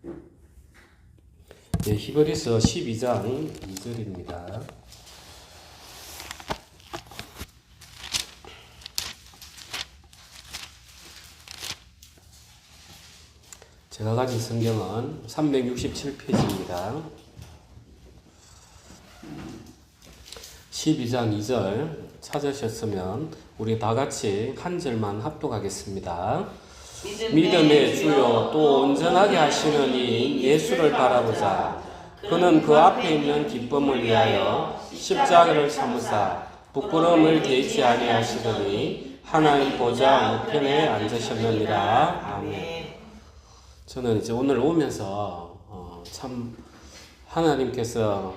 네, 히브리서 12장 2절입니다. 제가 가진 성경은 367페이지입니다. 12장 2절 찾으셨으면 우리 다 같이 한 절만 합독하겠습니다. 믿음의 주요 또 온전하게 하시는 이 예수를 바라보자. 그는 그 앞에 있는 기쁨을 위하여 십자가를 참으사 부끄러움을 개의치 아니하시더니 하나님 보좌 우편에 앉으셨느니라. 아멘. 저는 이제 오늘 오면서 참 하나님께서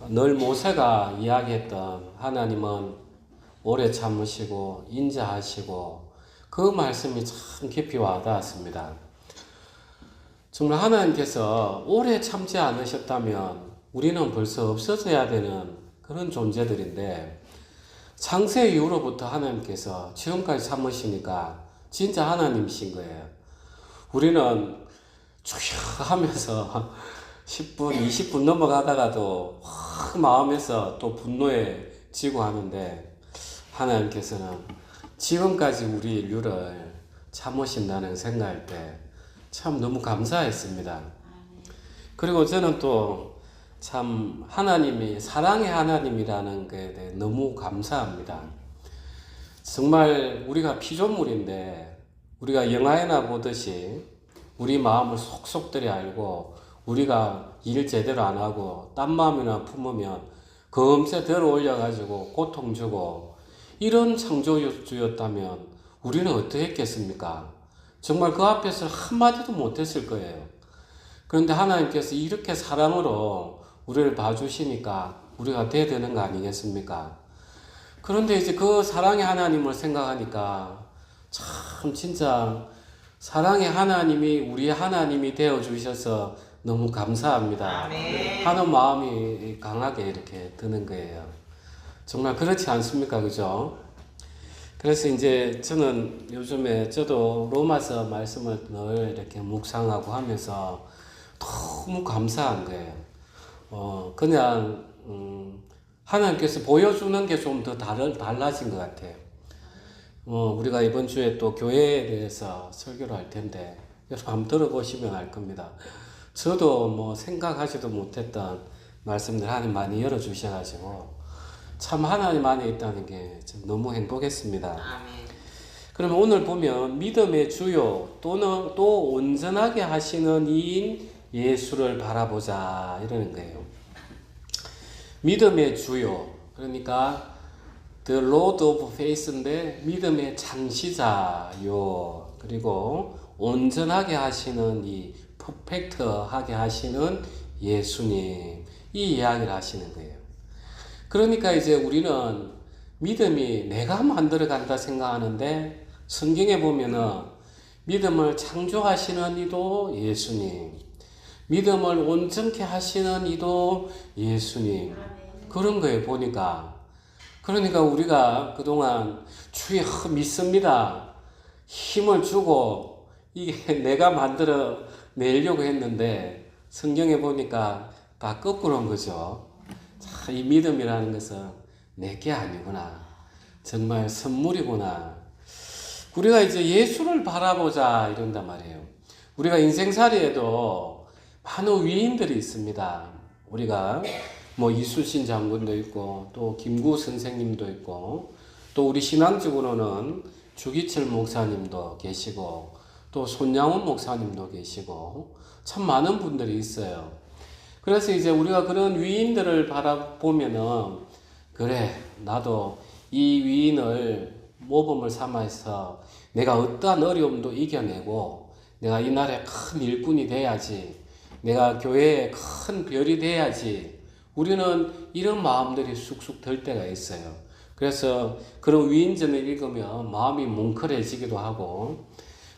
늘 모세가 이야기했던 하나님은 오래 참으시고 인자하시고 그 말씀이 참 깊이 와닿았습니다. 정말 하나님께서 오래 참지 않으셨다면 우리는 벌써 없어져야 되는 그런 존재들인데 창세 이후로부터 하나님께서 지금까지 참으시니까 진짜 하나님이신 거예요. 우리는 쭉 하면서 10분, 20분 넘어가다가도 확 마음에서 또 분노해지고 하는데 하나님께서는 지금까지 우리 인류를 참으신다는 생각할 때 참 너무 감사했습니다. 그리고 저는 또 참 하나님이 사랑의 하나님이라는 것에 대해 너무 감사합니다. 정말 우리가 피조물인데 우리가 영화에나 보듯이 우리 마음을 속속들이 알고 우리가 일 제대로 안 하고 딴 마음이나 품으면 금세 들어 올려가지고 고통 주고 이런 창조주였다면 우리는 어떻게 했겠습니까? 정말 그 앞에서 한마디도 못했을 거예요. 그런데 하나님께서 이렇게 사랑으로 우리를 봐주시니까 우리가 돼야 되는 거 아니겠습니까? 그런데 이제 그 사랑의 하나님을 생각하니까 참 진짜 사랑의 하나님이 우리의 하나님이 되어주셔서 너무 감사합니다. 하는 마음이 강하게 이렇게 드는 거예요. 정말 그렇지 않습니까? 그죠? 그래서 이제 저는 요즘에 저도 로마서 말씀을 늘 이렇게 묵상하고 하면서 너무 감사한 거예요. 그냥, 하나님께서 보여주는 게 좀 더 달라진 것 같아요. 우리가 이번 주에 또 교회에 대해서 설교를 할 텐데, 여러분 한번 들어보시면 알 겁니다. 저도 뭐 생각하지도 못했던 말씀들 하나님 많이 열어주셔가지고, 참 하나님 안에 있다는 게 너무 행복했습니다. 아멘. 그러면 오늘 보면 믿음의 주요 또는 또 온전하게 하시는 이인 예수를 바라보자 이러는 거예요. 믿음의 주요 그러니까 The Lord of Faith인데 믿음의 창시자요. 그리고 온전하게 하시는 이 퍼펙트하게 하시는 예수님 이 이야기를 하시는 거예요. 그러니까 이제 우리는 믿음이 내가 만들어간다 생각하는데 성경에 보면은 믿음을 창조하시는 이도 예수님, 믿음을 온전케 하시는 이도 예수님. 그런 거예요 보니까. 그러니까 우리가 그동안 주여 믿습니다. 힘을 주고 이게 내가 만들어 내려고 했는데 성경에 보니까 다 거꾸로인 거죠. 이 믿음이라는 것은 내게 아니구나. 정말 선물이구나. 우리가 이제 예수를 바라보자 이런단 말이에요. 우리가 인생살이에도 많은 위인들이 있습니다. 우리가 뭐 이수신 장군도 있고 또 김구 선생님도 있고 또 우리 신앙적으로는 주기철 목사님도 계시고 또 손양훈 목사님도 계시고 참 많은 분들이 있어요. 그래서 이제 우리가 그런 위인들을 바라보면은 그래 나도 이 위인을 모범을 삼아서 내가 어떠한 어려움도 이겨내고 내가 이 나라의 큰 일꾼이 돼야지 내가 교회의 큰 별이 돼야지 우리는 이런 마음들이 쑥쑥 들 때가 있어요. 그래서 그런 위인전을 읽으면 마음이 뭉클해지기도 하고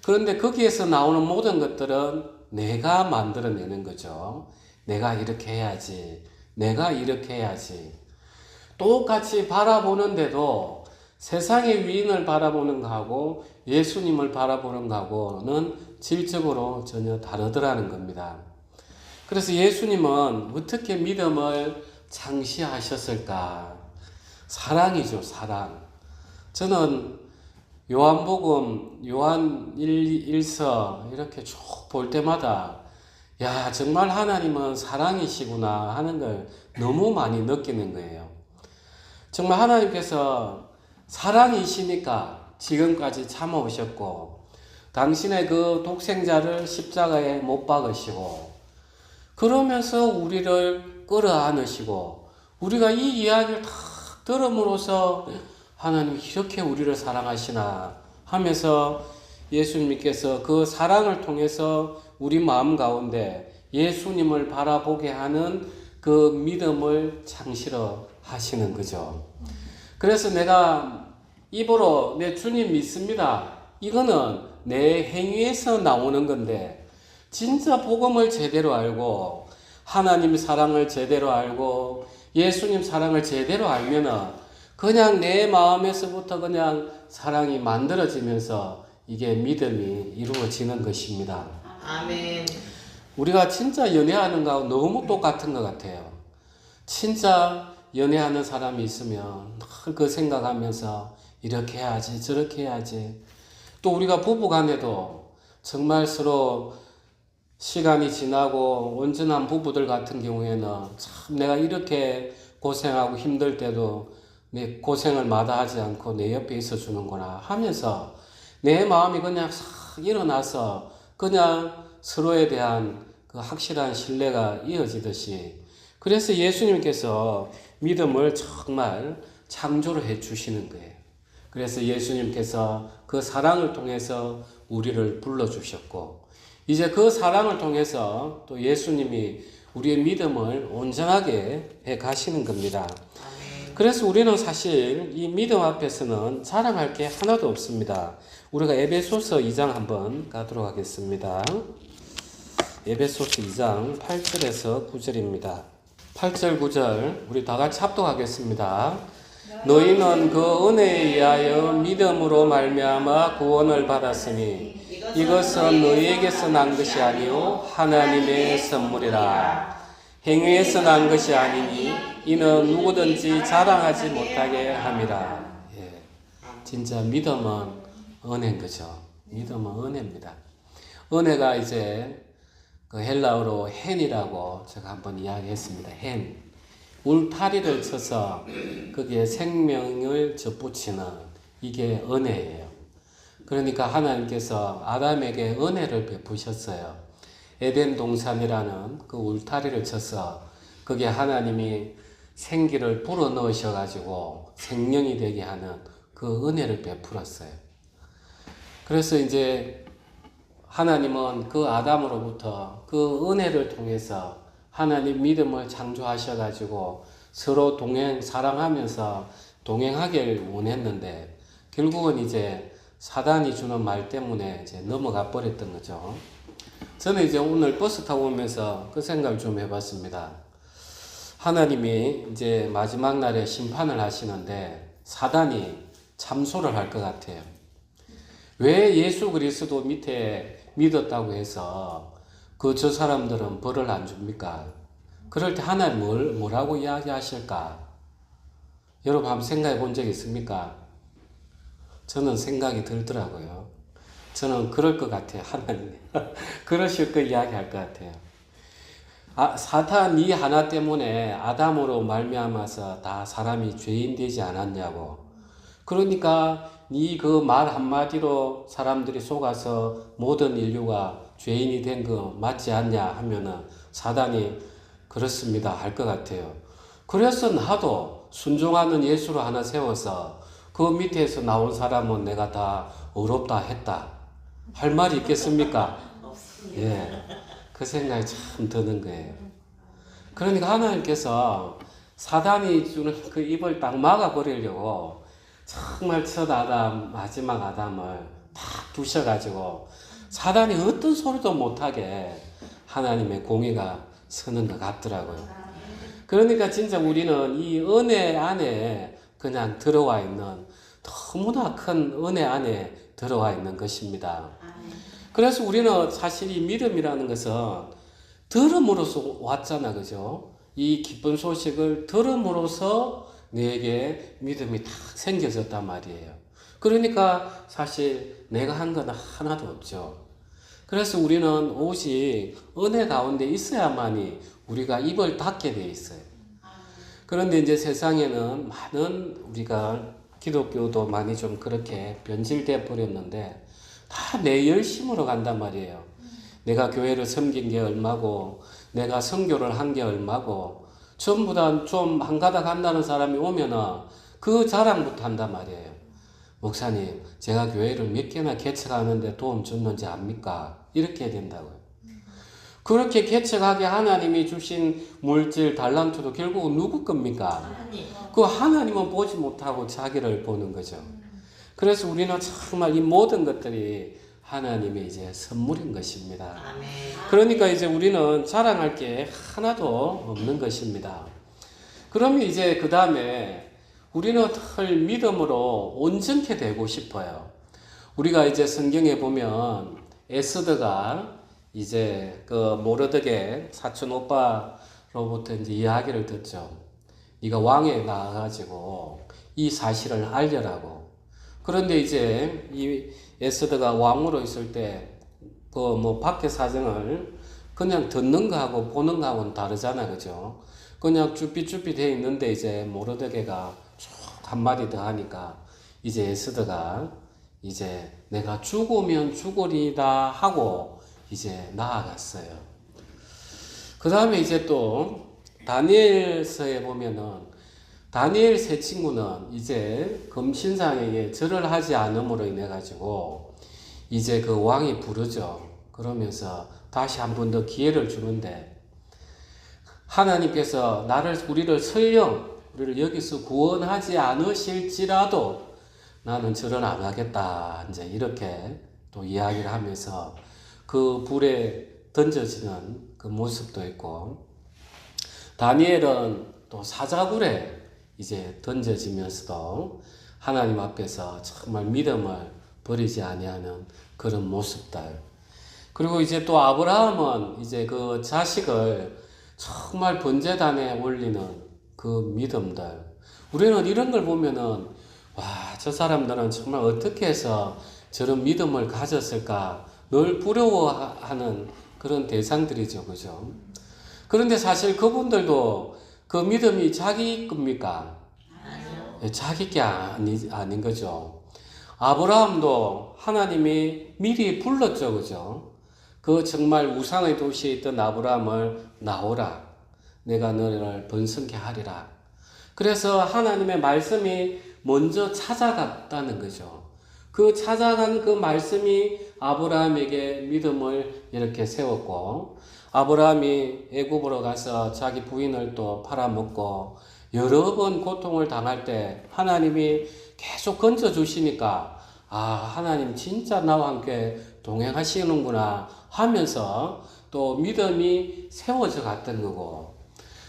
그런데 거기에서 나오는 모든 것들은 내가 만들어내는 거죠. 내가 이렇게 해야지. 내가 이렇게 해야지. 똑같이 바라보는데도 세상의 위인을 바라보는 거하고 예수님을 바라보는 거하고는 질적으로 전혀 다르더라는 겁니다. 그래서 예수님은 어떻게 믿음을 창시하셨을까? 사랑이죠, 사랑. 저는 요한복음, 요한 1서 이렇게 쭉 볼 때마다 야, 정말 하나님은 사랑이시구나 하는 걸 너무 많이 느끼는 거예요. 정말 하나님께서 사랑이시니까 지금까지 참아오셨고 당신의 그 독생자를 십자가에 못 박으시고 그러면서 우리를 끌어안으시고 우리가 이 이야기를 다 들음으로써 하나님 이렇게 우리를 사랑하시나 하면서 예수님께서 그 사랑을 통해서 우리 마음 가운데 예수님을 바라보게 하는 그 믿음을 창실어 하시는 거죠. 그래서 내가 입으로 내 주님 믿습니다. 이거는 내 행위에서 나오는 건데 진짜 복음을 제대로 알고 하나님 사랑을 제대로 알고 예수님 사랑을 제대로 알면은 그냥 내 마음에서부터 그냥 사랑이 만들어지면서 이게 믿음이 이루어지는 것입니다. 아멘. 우리가 진짜 연애하는 거하고 너무 똑같은 것 같아요. 진짜 연애하는 사람이 있으면 늘 그 생각하면서 이렇게 해야지 저렇게 해야지 또 우리가 부부간에도 정말 서로 시간이 지나고 온전한 부부들 같은 경우에는 참 내가 이렇게 고생하고 힘들 때도 내 고생을 마다하지 않고 내 옆에 있어 주는구나 하면서 내 마음이 그냥 싹 일어나서 그냥 서로에 대한 그 확실한 신뢰가 이어지듯이 그래서 예수님께서 믿음을 정말 창조를 해 주시는 거예요. 그래서 예수님께서 그 사랑을 통해서 우리를 불러주셨고 이제 그 사랑을 통해서 또 예수님이 우리의 믿음을 온전하게 해 가시는 겁니다. 그래서 우리는 사실 이 믿음 앞에서는 자랑할 게 하나도 없습니다. 우리가 에베소서 2장 한번 가도록 하겠습니다. 에베소서 2장 8절에서 9절입니다. 8절 9절 우리 다 같이 합독하겠습니다. 너희는 그 은혜에 의하여 믿음으로 말미암아 구원을 받았으니 이것은 너희에게서 난 것이 아니요 하나님의 선물이라. 행위에서 난 것이 아니니 이는 누구든지 자랑하지 못하게 함이라. 예, 진짜 믿음은 은혜인 거죠. 믿음은 은혜입니다. 은혜가 이제 그 헬라어로 헨이라고 제가 한번 이야기했습니다. 헨. 울타리를 쳐서 거기에 생명을 접붙이는 이게 은혜예요. 그러니까 하나님께서 아담에게 은혜를 베푸셨어요. 에덴 동산이라는 그 울타리를 쳐서 거기에 하나님이 생기를 불어 넣으셔가지고 생명이 되게 하는 그 은혜를 베풀었어요. 그래서 이제 하나님은 그 아담으로부터 그 은혜를 통해서 하나님 믿음을 창조하셔가지고 서로 사랑하면서 동행하길 원했는데 결국은 이제 사단이 주는 말 때문에 이제 넘어가 버렸던 거죠. 저는 이제 오늘 버스 타고 오면서 그 생각을 좀 해봤습니다. 하나님이 이제 마지막 날에 심판을 하시는데 사단이 참소를 할 것 같아요. 왜 예수 그리스도 밑에 믿었다고 해서 저 사람들은 벌을 안 줍니까? 그럴 때 하나님 뭐라고 이야기하실까? 여러분 한번 생각해 본 적 있습니까? 저는 생각이 들더라고요. 저는 그럴 것 같아요. 하나님 그러실 거 이야기할 것 같아요. 사탄 이 하나 때문에 아담으로 말미암아서 다 사람이 죄인 되지 않았냐고. 그러니까 네 그 말 한마디로 사람들이 속아서 모든 인류가 죄인이 된 거 맞지 않냐 하면은 사단이 그렇습니다 할 것 같아요. 그래서 나도 순종하는 예수를 하나 세워서 그 밑에서 나온 사람은 내가 다 어렵다 했다 할 말이 있겠습니까? 없습니다. 예, 그 생각이 참 드는 거예요. 그러니까 하나님께서 사단이 주는 그 입을 딱 막아버리려고 정말 첫 아담, 마지막 아담을 딱 두셔가지고 사단이 어떤 소리도 못하게 하나님의 공의가 서는 것 같더라고요. 그러니까 진짜 우리는 이 은혜 안에 그냥 들어와 있는 너무나 큰 은혜 안에 들어와 있는 것입니다. 그래서 우리는 사실 이 믿음이라는 것은 들음으로써 왔잖아, 그죠? 이 기쁜 소식을 들음으로써 내게 믿음이 딱 생겨졌단 말이에요. 그러니까 사실 내가 한 건 하나도 없죠. 그래서 우리는 오직 은혜 가운데 있어야만이 우리가 입을 닫게 돼 있어요. 그런데 이제 세상에는 많은 우리가 기독교도 많이 좀 그렇게 변질돼 버렸는데 다 내 열심으로 간단 말이에요. 내가 교회를 섬긴 게 얼마고, 내가 선교를 한 게 얼마고, 전부 다 좀 한가닥 한다는 사람이 오면은 그 자랑부터 한단 말이에요. 목사님, 제가 교회를 몇 개나 개척하는데 도움 줬는지 압니까? 이렇게 해야 된다고요. 그렇게 개척하게 하나님이 주신 물질, 달란트도 결국은 누구 겁니까? 그 하나님은 보지 못하고 자기를 보는 거죠. 그래서 우리는 정말 이 모든 것들이 하나님의 이제 선물인 것입니다. 그러니까 이제 우리는 자랑할 게 하나도 없는 것입니다. 그러면 이제 그 다음에 우리는 늘 믿음으로 온전케 되고 싶어요. 우리가 이제 성경에 보면 에스더가 이제 그 모르드게 사촌 오빠로부터 이제 이야기를 듣죠. 네가 왕에 나와가지고 이 사실을 알려라고. 그런데 이제 이 에스더가 왕으로 있을 때 그 뭐 밖의 사정을 그냥 듣는 거하고 보는 거하고는 다르잖아, 그죠? 그냥 쭈삣쭈삣 돼 있는데 이제 모르드게가 쭉 한마디 더 하니까 이제 에스더가 이제 내가 죽으면 죽으리다 하고 이제 나아갔어요. 그 다음에 이제 또 다니엘서에 보면은 다니엘 세 친구는 이제 금신상에게 절을 하지 않음으로 인해 가지고 이제 그 왕이 부르죠. 그러면서 다시 한 번 더 기회를 주는데 하나님께서 우리를 설령 우리를 여기서 구원하지 않으실지라도 나는 절을 안 하겠다. 이제 이렇게 또 이야기를 하면서 그 불에 던져지는 그 모습도 있고 다니엘은 또 사자굴에 이제 던져지면서도 하나님 앞에서 정말 믿음을 버리지 아니하는 그런 모습들. 그리고 이제 또 아브라함은 이제 그 자식을 정말 번제단에 올리는 그 믿음들. 우리는 이런 걸 보면은 와, 저 사람들은 정말 어떻게 해서 저런 믿음을 가졌을까 늘 부러워하는 그런 대상들이죠, 그죠? 그런데 사실 그분들도 그 믿음이 자기 겁니까? 아니요. 자기 게 아닌 거죠. 아브라함도 하나님이 미리 불렀죠, 그죠? 그 정말 우상의 도시에 있던 아브라함을 나오라. 내가 너를 번성케 하리라. 그래서 하나님의 말씀이 먼저 찾아갔다는 거죠. 그 찾아간 그 말씀이 아브라함에게 믿음을 이렇게 세웠고 아브라함이 애굽으로 가서 자기 부인을 또 팔아먹고 여러 번 고통을 당할 때 하나님이 계속 건져 주시니까 하나님 진짜 나와 함께 동행하시는구나 하면서 또 믿음이 세워져 갔던 거고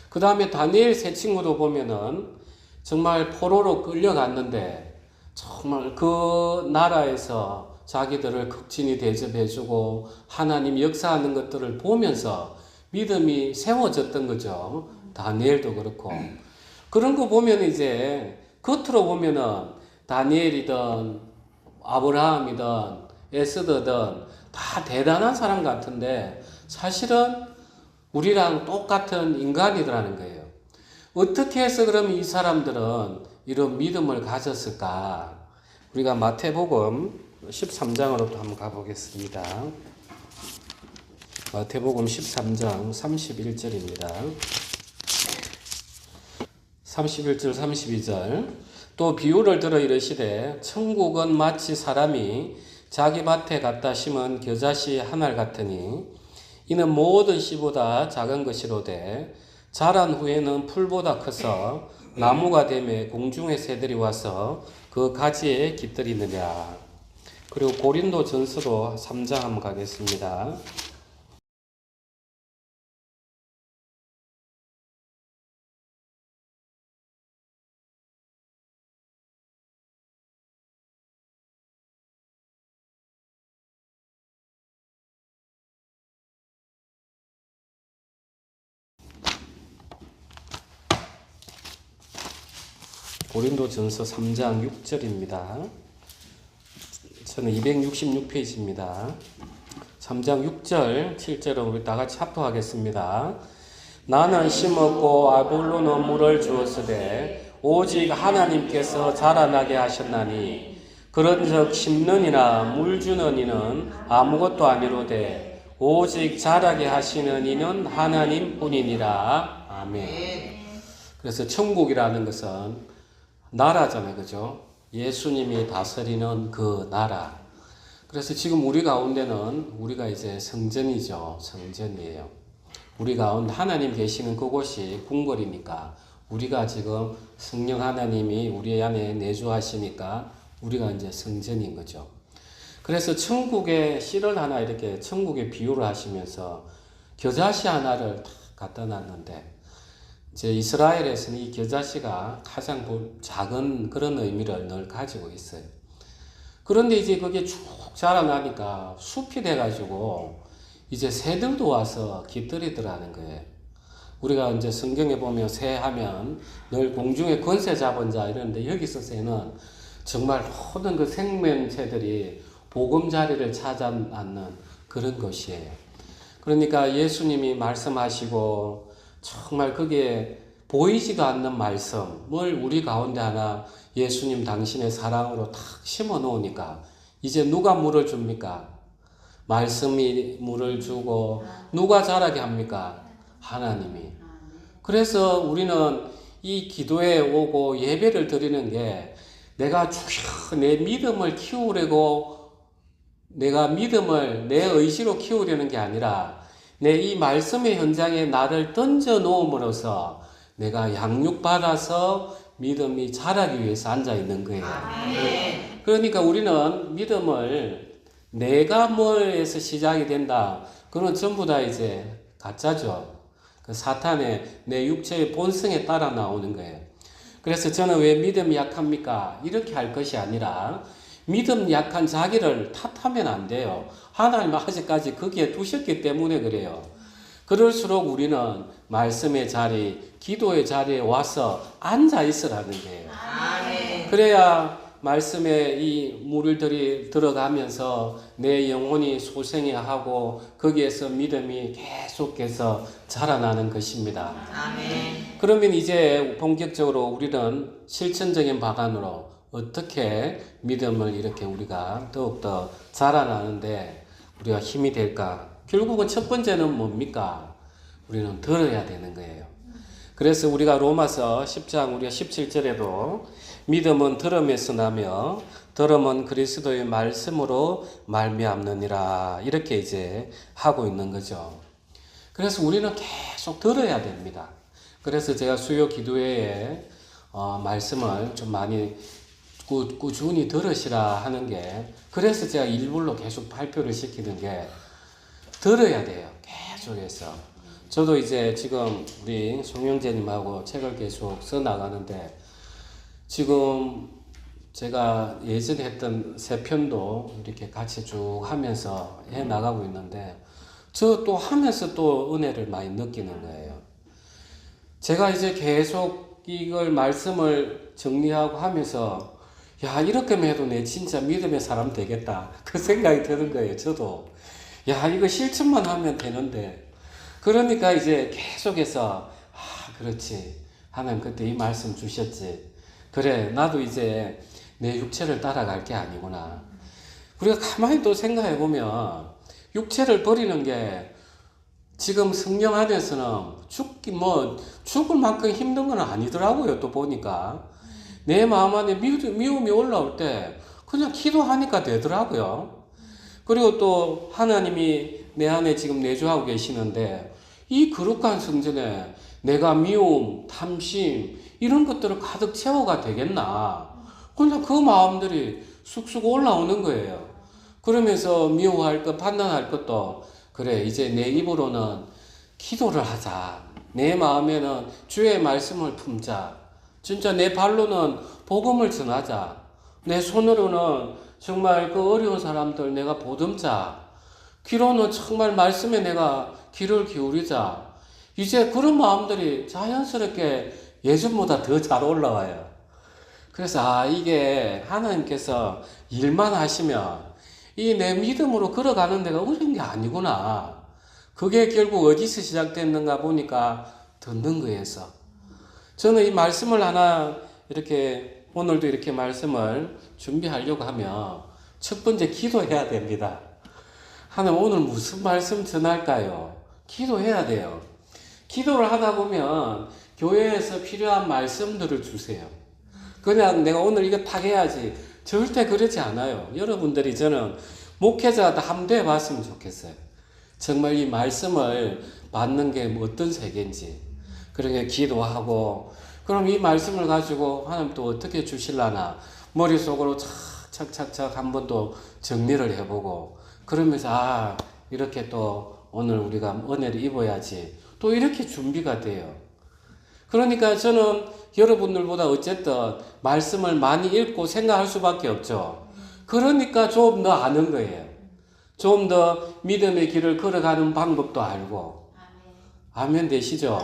그 다음에 다니엘 세 친구도 보면은 정말 포로로 끌려갔는데 정말 그 나라에서 자기들을 극진히 대접해주고 하나님 역사하는 것들을 보면서 믿음이 세워졌던 거죠. 다니엘도 그렇고. 그런 거 보면 이제 겉으로 보면은 다니엘이든 아브라함이든 에스더든 다 대단한 사람 같은데 사실은 우리랑 똑같은 인간이더라는 거예요. 어떻게 해서 그럼 이 사람들은 이런 믿음을 가졌을까? 우리가 마태복음 13장으로 또 한번 가보겠습니다. 마태복음 13장 31절입니다. 31절 32절 또 비유를 들어 이르시되 천국은 마치 사람이 자기 밭에 갖다 심은 겨자씨 한 알 같으니 이는 모든 씨보다 작은 것이로되 자란 후에는 풀보다 커서 나무가 되매 공중의 새들이 와서 그 가지에 깃들이느냐. 그리고 고린도 전서도 3장 한번 가겠습니다. 고린도전서 3장 6절입니다. 저는 266페이지입니다. 3장 6절, 7절은 우리 다 같이 합독하겠습니다. 나는 심었고 아볼로는 물을 주었으되 오직 하나님께서 자라나게 하셨나니 그런즉 심는 이나 물 주는 이는 아무것도 아니로되 오직 자라게 하시는 이는 하나님뿐이니라. 아멘. 그래서 천국이라는 것은 나라잖아요, 그죠? 예수님이 다스리는 그 나라. 그래서 지금 우리 가운데는 우리가 이제 성전이죠. 성전이에요. 우리 가운데 하나님 계시는 그곳이 궁궐이니까 우리가 지금 성령 하나님이 우리 안에 내주하시니까 우리가 이제 성전인 거죠. 그래서 천국의 씨를 하나 이렇게 천국의 비유를 하시면서 겨자씨 하나를 딱 갖다 놨는데 이제 이스라엘에서는 이 겨자씨가 가장 작은 그런 의미를 늘 가지고 있어요. 그런데 이제 그게 쭉 자라나니까 숲이 돼가지고 이제 새들도 와서 깃들이더라는 거예요. 우리가 이제 성경에 보면 새 하면 늘 공중에 권세 잡은 자 이러는데 여기서 새는 정말 모든 그 생명체들이 보금자리를 찾아 앉는 그런 것이에요. 그러니까 예수님이 말씀하시고 정말 그게 보이지도 않는 말씀을 우리 가운데 하나 예수님 당신의 사랑으로 탁 심어 놓으니까 이제 누가 물을 줍니까? 말씀이 물을 주고 누가 자라게 합니까? 하나님이. 그래서 우리는 이 기도에 오고 예배를 드리는 게 내가 주여 내 믿음을 키우려고 내가 믿음을 내 의지로 키우려는 게 아니라 내 이 말씀의 현장에 나를 던져 놓음으로써 내가 양육받아서 믿음이 자라기 위해서 앉아 있는 거예요. 아멘. 그러니까 우리는 믿음을 내가 뭐에서 시작이 된다. 그건 전부 다 이제 가짜죠. 그 사탄의 내 육체의 본성에 따라 나오는 거예요. 그래서 저는 왜 믿음이 약합니까? 이렇게 할 것이 아니라 믿음 약한 자기를 탓하면 안 돼요. 하나님 아직까지 거기에 두셨기 때문에 그래요. 그럴수록 우리는 말씀의 자리, 기도의 자리에 와서 앉아 있으라는 거예요. 아멘. 그래야 말씀에 이 물을 들어가면서 내 영혼이 소생하고 거기에서 믿음이 계속해서 자라나는 것입니다. 아멘. 그러면 이제 본격적으로 우리는 실천적인 방안으로 어떻게 믿음을 이렇게 우리가 더욱더 자라나는데 우리가 힘이 될까? 결국은 첫 번째는 뭡니까? 우리는 들어야 되는 거예요. 그래서 우리가 로마서 10장 우리가 17절에도 믿음은 들음에서 나며 들음은 그리스도의 말씀으로 말미암느니라 이렇게 이제 하고 있는 거죠. 그래서 우리는 계속 들어야 됩니다. 그래서 제가 수요 기도회에 말씀을 좀 많이 꾸준히 들으시라 하는 게 그래서 제가 일부러 계속 발표를 시키는 게 들어야 돼요. 계속해서. 저도 이제 지금 우리 송영재님하고 책을 계속 써 나가는데 지금 제가 예전에 했던 세 편도 이렇게 같이 쭉 하면서 해 나가고 있는데 저 또 하면서 또 은혜를 많이 느끼는 거예요. 제가 이제 계속 이걸 말씀을 정리하고 하면서 야 이렇게만 해도 내 진짜 믿음의 사람 되겠다 그 생각이 드는 거예요. 저도 야 이거 실천만 하면 되는데 그러니까 이제 계속해서 그렇지 하나님 그때 이 말씀 주셨지 그래 나도 이제 내 육체를 따라갈 게 아니구나. 우리가 가만히 또 생각해 보면 육체를 버리는 게 지금 성령 안에서는 죽을 만큼 힘든 건 아니더라고요. 또 보니까 내 마음 안에 미움이 올라올 때 그냥 기도하니까 되더라고요. 그리고 또 하나님이 내 안에 지금 내주하고 계시는데 이 거룩한 성전에 내가 미움, 탐심 이런 것들을 가득 채워가 되겠나. 그냥 그 마음들이 쑥쑥 올라오는 거예요. 그러면서 미워할 것, 판단할 것도 그래 이제 내 입으로는 기도를 하자. 내 마음에는 주의 말씀을 품자. 진짜 내 발로는 복음을 전하자. 내 손으로는 정말 그 어려운 사람들 내가 보듬자. 귀로는 정말 말씀에 내가 귀를 기울이자. 이제 그런 마음들이 자연스럽게 예전보다 더 잘 올라와요. 그래서 이게 하나님께서 일만 하시면 이 내 믿음으로 걸어가는 데가 어려운 게 아니구나. 그게 결국 어디서 시작됐는가 보니까 듣는 거에서. 저는 이 말씀을 하나 이렇게 오늘도 이렇게 말씀을 준비하려고 하면 첫 번째 기도해야 됩니다. 하나님 오늘 무슨 말씀 전할까요? 기도해야 돼요. 기도를 하다 보면 교회에서 필요한 말씀들을 주세요. 그냥 내가 오늘 이거 딱 해야지. 절대 그러지 않아요. 여러분들이 저는 목회자가 다 함대해 봤으면 좋겠어요. 정말 이 말씀을 받는 게 어떤 세계인지. 그러게 기도하고, 그럼 이 말씀을 가지고 하나님 또 어떻게 주실라나 머릿속으로 착착착착 한 번 또 정리를 해보고, 그러면서 이렇게 또 오늘 우리가 은혜를 입어야지. 또 이렇게 준비가 돼요. 그러니까 저는 여러분들보다 어쨌든 말씀을 많이 읽고 생각할 수밖에 없죠. 그러니까 좀 더 아는 거예요. 좀 더 믿음의 길을 걸어가는 방법도 알고. 아멘 되시죠?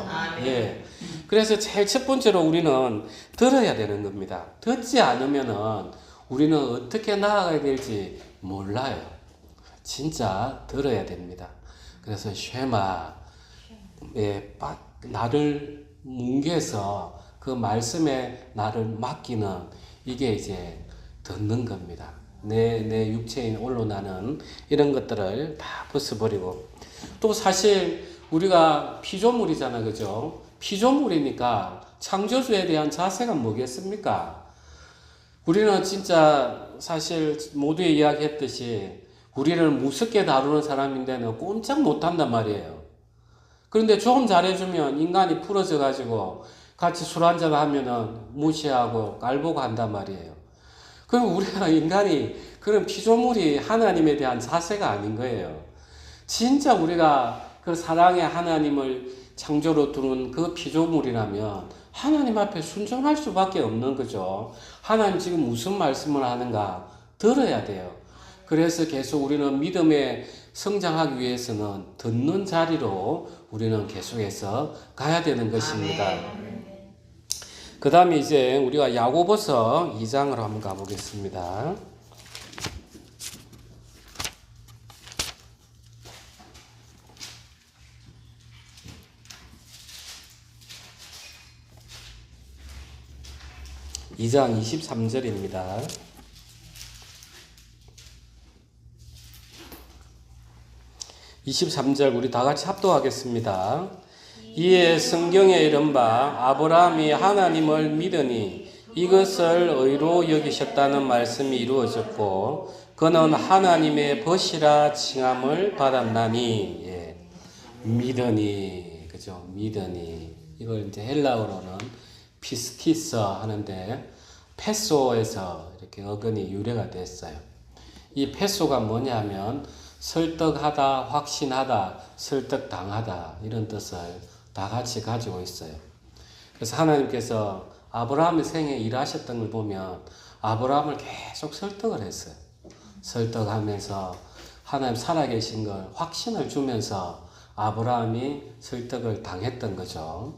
예. 그래서 제일 첫 번째로 우리는 들어야 되는 겁니다. 듣지 않으면은 우리는 어떻게 나아가야 될지 몰라요. 진짜 들어야 됩니다. 그래서 쉐마, 나를 뭉개서 그 말씀에 나를 맡기는 이게 이제 듣는 겁니다. 내 육체인 올로나는 이런 것들을 다 벗어버리고, 또 사실 우리가 피조물이잖아, 그죠? 피조물이니까 창조주에 대한 자세가 뭐겠습니까? 우리는 진짜 사실 모두에 이야기했듯이 우리를 무섭게 다루는 사람인데는 꼼짝 못한단 말이에요. 그런데 조금 잘해주면 인간이 풀어져 가지고 같이 술 한잔 하면은 무시하고 깔보고 한단 말이에요. 그럼 우리가 인간이 그런 피조물이 하나님에 대한 자세가 아닌 거예요. 진짜 우리가 그 사랑의 하나님을 창조로 두는 그 피조물이라면 하나님 앞에 순종할 수밖에 없는 거죠. 하나님 지금 무슨 말씀을 하는가 들어야 돼요. 그래서 계속 우리는 믿음에 성장하기 위해서는 듣는 자리로 우리는 계속해서 가야 되는 것입니다. 그 다음에 이제 우리가 야고보서 2장으로 한번 가보겠습니다. 이 장 23절입니다. 23절 우리 다 같이 합독하겠습니다. 이에 성경에 이른바 아브라함이 하나님을 믿으니 이것을 의로 여기셨다는 말씀이 이루어졌고 그는 하나님의 벗이라 칭함을 받았나니. 예. 믿으니, 그죠? 믿으니. 이걸 이제 헬라어로는 피스티스 하는데 페소에서 이렇게 어근이 유래가 됐어요. 이 페소가 뭐냐면 설득하다, 확신하다, 설득당하다 이런 뜻을 다 같이 가지고 있어요. 그래서 하나님께서 아브라함의 생에 일하셨던 걸 보면 아브라함을 계속 설득을 했어요. 설득하면서 하나님 살아계신 걸 확신을 주면서 아브라함이 설득을 당했던 거죠.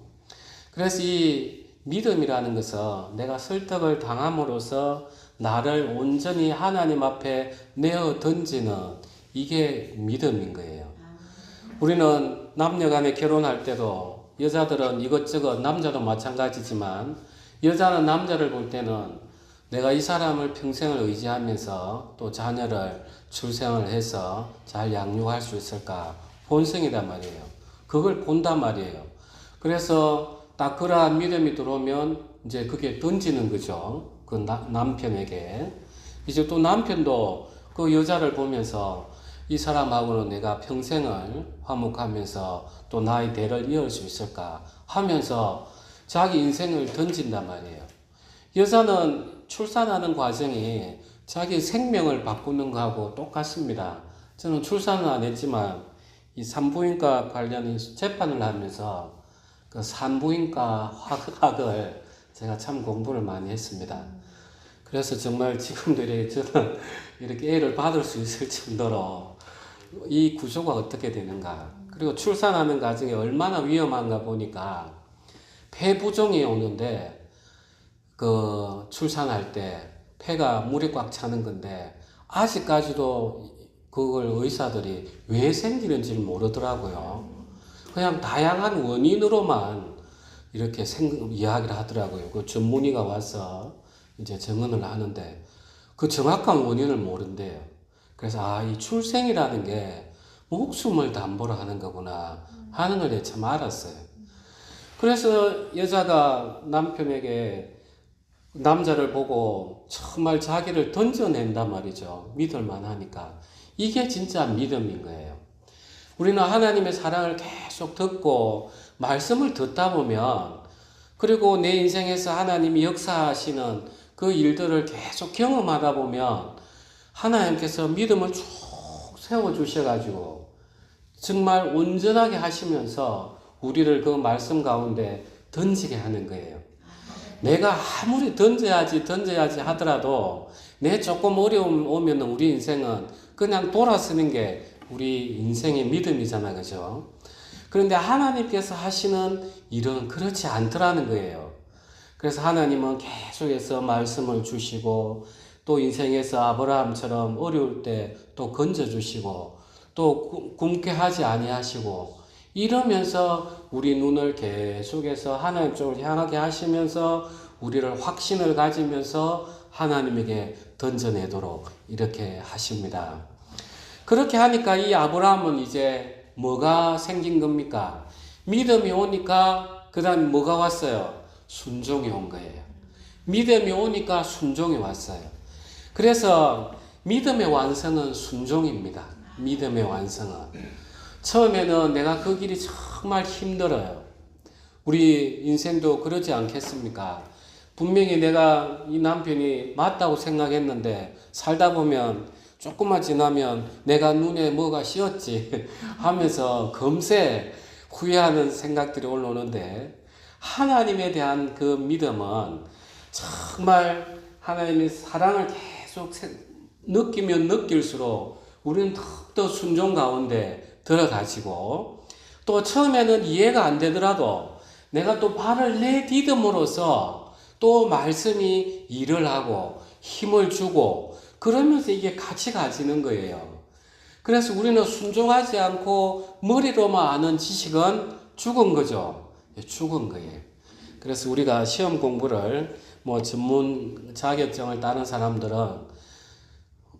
그래서 이 믿음이라는 것은 내가 설득을 당함으로써 나를 온전히 하나님 앞에 내어 던지는 이게 믿음인 거예요. 우리는 남녀간에 결혼할 때도 여자들은 이것저것, 남자도 마찬가지지만 여자는 남자를 볼 때는 내가 이 사람을 평생을 의지하면서 또 자녀를 출생을 해서 잘 양육할 수 있을까 본성이란 말이에요. 그걸 본단 말이에요. 그래서 딱 그러한 믿음이 들어오면 이제 그게 던지는 거죠. 그 남편에게. 이제 또 남편도 그 여자를 보면서 이 사람하고는 내가 평생을 화목하면서 또 나의 대를 이을 수 있을까 하면서 자기 인생을 던진단 말이에요. 여자는 출산하는 과정이 자기 생명을 바꾸는 거하고 똑같습니다. 저는 출산은 안 했지만 이 산부인과 관련 재판을 하면서 그 산부인과 학을 제가 참 공부를 많이 했습니다. 그래서 정말 지금도 저는 이렇게 애를 받을 수 있을 정도로 이 구조가 어떻게 되는가, 그리고 출산하는 과정이 얼마나 위험한가 보니까 폐부종이 오는데 그 출산할 때 폐가 물이 꽉 차는 건데 아직까지도 그걸 의사들이 왜 생기는지 모르더라고요. 그냥 다양한 원인으로만 이렇게 이야기를 하더라고요. 그 전문의가 와서 이제 증언을 하는데 그 정확한 원인을 모른대요. 그래서 이 출생이라는 게 목숨을 담보로 하는 거구나 하는 걸 참 알았어요. 그래서 여자가 남자를 보고 정말 자기를 던져낸단 말이죠. 믿을만 하니까. 이게 진짜 믿음인 거예요. 우리는 하나님의 사랑을 계속 듣고 말씀을 듣다 보면, 그리고 내 인생에서 하나님이 역사하시는 그 일들을 계속 경험하다 보면 하나님께서 믿음을 쭉 세워주셔가지고 정말 온전하게 하시면서 우리를 그 말씀 가운데 던지게 하는 거예요. 내가 아무리 던져야지 하더라도 내 조금 어려움 오면 우리 인생은 그냥 돌아서는 게 우리 인생의 믿음이잖아, 그죠? 그런데 하나님께서 하시는 일은 그렇지 않더라는 거예요. 그래서 하나님은 계속해서 말씀을 주시고 또 인생에서 아브라함처럼 어려울 때 또 건져주시고 또 굶게 하지 아니하시고 이러면서 우리 눈을 계속해서 하나님 쪽을 향하게 하시면서 우리를 확신을 가지면서 하나님에게 던져내도록 이렇게 하십니다. 그렇게 하니까 이 아브라함은 이제 뭐가 생긴 겁니까? 믿음이 오니까 그 다음에 뭐가 왔어요? 순종이 온 거예요. 믿음이 오니까 순종이 왔어요. 그래서 믿음의 완성은 순종입니다. 믿음의 완성은. 처음에는 내가 그 길이 정말 힘들어요. 우리 인생도 그러지 않겠습니까? 분명히 내가 이 남편이 맞다고 생각했는데 살다 보면 조금만 지나면 내가 눈에 뭐가 씌었지 하면서 금세 후회하는 생각들이 올라오는데 하나님에 대한 그 믿음은 정말 하나님의 사랑을 계속 느끼면 느낄수록 우리는 더욱더 순종 가운데 들어가지고 또 처음에는 이해가 안 되더라도 내가 또 발을 내디듬으로써 또 말씀이 일을 하고 힘을 주고 그러면서 이게 같이 가지는 거예요. 그래서 우리는 순종하지 않고 머리로만 아는 지식은 죽은 거죠. 죽은 거예요. 그래서 우리가 시험 공부를 전문 자격증을 따는 사람들은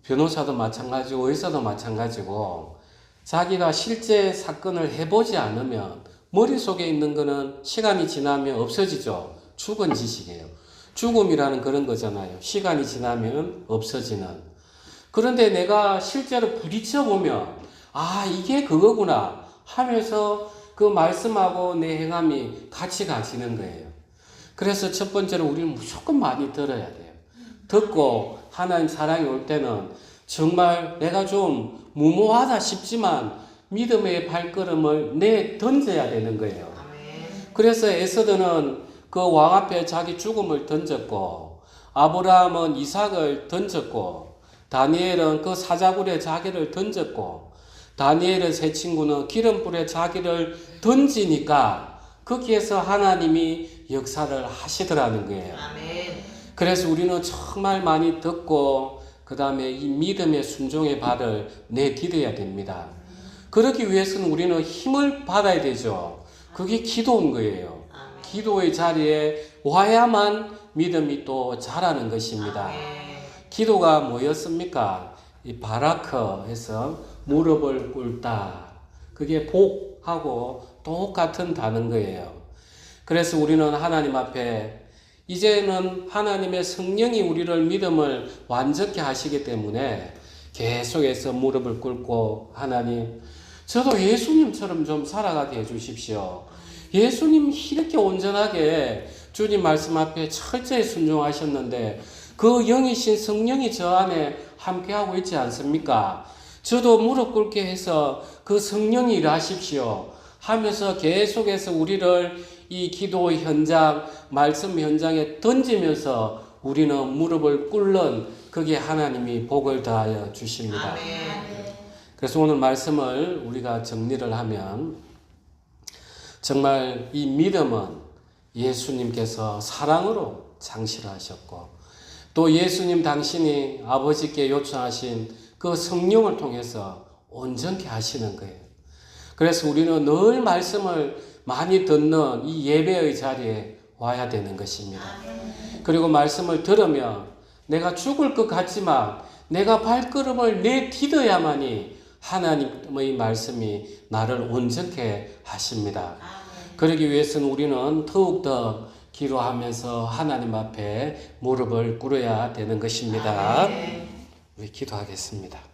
변호사도 마찬가지고 의사도 마찬가지고 자기가 실제 사건을 해보지 않으면 머릿속에 있는 거는 시간이 지나면 없어지죠. 죽은 지식이에요. 죽음이라는 그런 거잖아요. 시간이 지나면 없어지는. 그런데 내가 실제로 부딪혀 보면 이게 그거구나 하면서 그 말씀하고 내 행함이 같이 가지는 거예요. 그래서 첫 번째로 우리는 무조건 많이 들어야 돼요. 듣고 하나님 사랑이 올 때는 정말 내가 좀 무모하다 싶지만 믿음의 발걸음을 던져야 되는 거예요. 그래서 에서드는 그 왕 앞에 자기 죽음을 던졌고 아브라함은 이삭을 던졌고 다니엘은 그 사자굴에 자기를 던졌고 다니엘의 세 친구는 기름불에 자기를 던지니까 거기에서 하나님이 역사를 하시더라는 거예요. 그래서 우리는 정말 많이 듣고 그 다음에 이 믿음의 순종의 발을 내디뎌야 됩니다. 그러기 위해서는 우리는 힘을 받아야 되죠. 그게 기도인 거예요. 기도의 자리에 와야만 믿음이 또 자라는 것입니다. 기도가 뭐였습니까? 이 바라크에서 무릎을 꿇다. 그게 복하고 똑같은 단어인 거예요. 그래서 우리는 하나님 앞에 이제는 하나님의 성령이 우리를 믿음을 완전케 하시기 때문에 계속해서 무릎을 꿇고 하나님, 저도 예수님처럼 좀 살아가게 해주십시오. 예수님 이렇게 온전하게 주님 말씀 앞에 철저히 순종하셨는데 그 영이신 성령이 저 안에 함께하고 있지 않습니까? 저도 무릎 꿇게 해서 그 성령이 일하십시오 하면서 계속해서 우리를 이 기도 현장, 말씀 현장에 던지면서 우리는 무릎을 꿇는 그게 하나님이 복을 다하여 주십니다. 그래서 오늘 말씀을 우리가 정리를 하면 정말 이 믿음은 예수님께서 사랑으로 장실하셨고 또 예수님 당신이 아버지께 요청하신 그 성령을 통해서 온전케 하시는 거예요. 그래서 우리는 늘 말씀을 많이 듣는 이 예배의 자리에 와야 되는 것입니다. 그리고 말씀을 들으면 내가 죽을 것 같지만 내가 발걸음을 내디뎌야만이 하나님의 말씀이 나를 온전케 하십니다. 그러기 위해서는 우리는 더욱더 기도하면서 하나님 앞에 무릎을 꿇어야 되는 것입니다. 우리 기도하겠습니다.